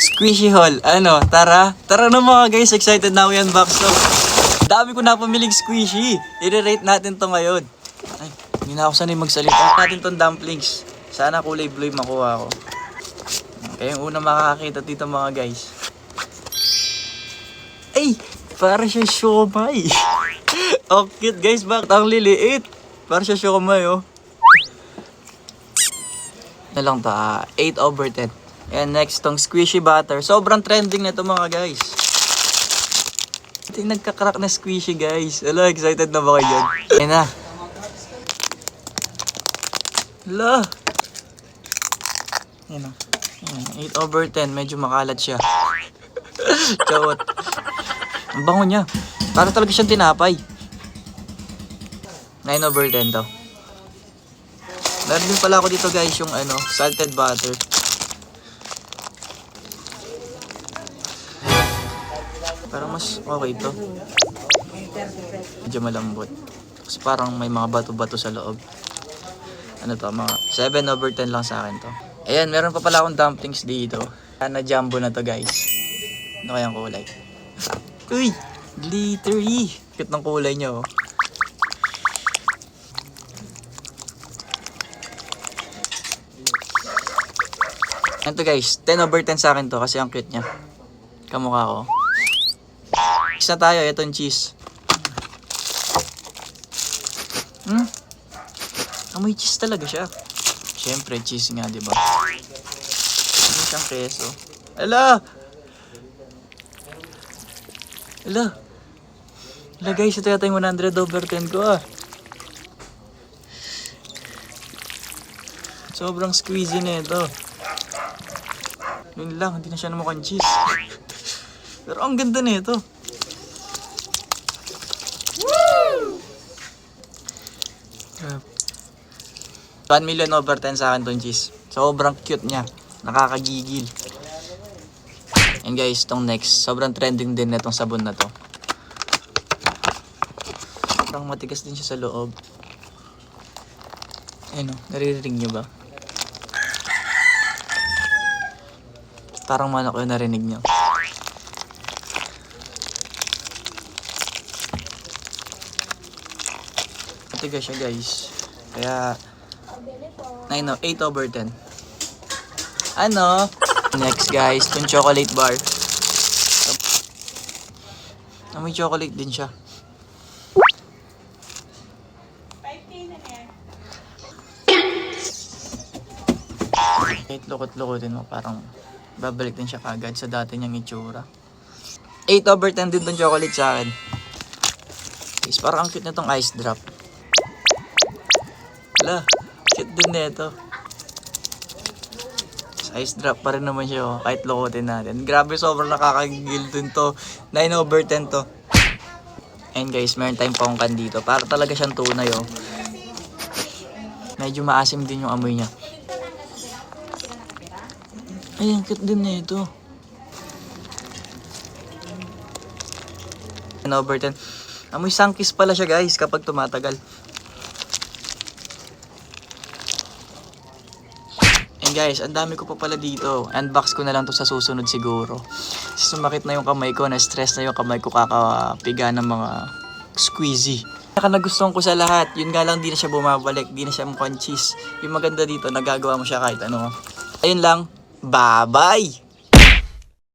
Squishy haul. Ano, tara. Tara na mga guys, excited na ako yan box. So, dami ko na pamiling squishy. I-rate natin to ngayon. Ay, hindi na ako sanay magsalita. Natin tong dumplings. Sana kulay blue yung makuha ko. Okay, yung unang makakakita dito mga guys. Ay, para siya siomay. Oh, cute guys, bakit ang liliit? Para siya siomay, oh. Na lang ta, 8/10. And next, tong squishy butter. Sobrang trending na ito mga guys. Ito yung nagkakrak na squishy guys. Hello, excited na ba kayo dyan? Ayan na. Hello. Ayan na. 8/10. Medyo makalat siya. Chawat. Ang bango niya. Para talaga siyang tinapay. 9/10 to. Meron din pala ako dito guys yung salted butter. Parang mas okay to. Medyo malambot. Kasi parang may mga bato-bato sa loob. Ano to, mga 7/10 lang sa akin to. Ayan, meron pa pala akong dumplings dito. Na jumbo na to guys. Ano kayang kulay? Uy! Glittery! Cute ng kulay niya oh. Ito guys, 10/10 sa akin to kasi ang cute niya. Kamukha ko. Isa tayo, itong cheese. Amoy cheese talaga siya. Siyempre, cheese nga, diba? Ano siyang keso? Ala! Ala! Ala guys, ito yata yung 100/10 ko ah. Sobrang squeezy na ito. Yun lang, hindi na siya namukhang cheese. Pero ang ganda na ito. Woo! 1,000,000/10 sa akin tong cheese. Sobrang cute niya. Nakakagigil. And guys, tong next. Sobrang trending din na itong sabon na to. Sobrang matigas din siya sa loob. Ayun o, naririnig nyo ba? Parang manok yung narinig nyo. Matigas siya guys. Kaya 8/10. Ano? Next guys, yung chocolate bar. May chocolate din siya. Kahit lukot-lukotin mo, parang babalik din siya kagad sa dati niyang itsura. 8/10 din tong chocolate sa akin. Guys, parang ang cute na tong ice drop. Wala, cute din na ito. Ice drop pa rin naman siya, oh, kahit lukotin natin. Grabe, sobrang nakakagigil din to. 9/10 to. And guys, meron tayong pongkan dito. Para talaga siyang tunay, oh. Medyo maasim din yung amoy niya. Ayan, cute din na ito. 9/10. Amoy sangkis pala siya guys kapag tumatagal. And guys, ang dami ko pa pala dito. Unbox ko na lang to sa susunod siguro. Sumakit na yung kamay ko, na-stress na yung kamay ko kakapiga ng mga squeezy. Naka nagustuhan ko sa lahat. Yun nga lang, di na siya bumabalik. Di na siya mukhang cheese. Yung maganda dito, nagagawa mo siya kahit ano. Ayun lang. Bye-bye!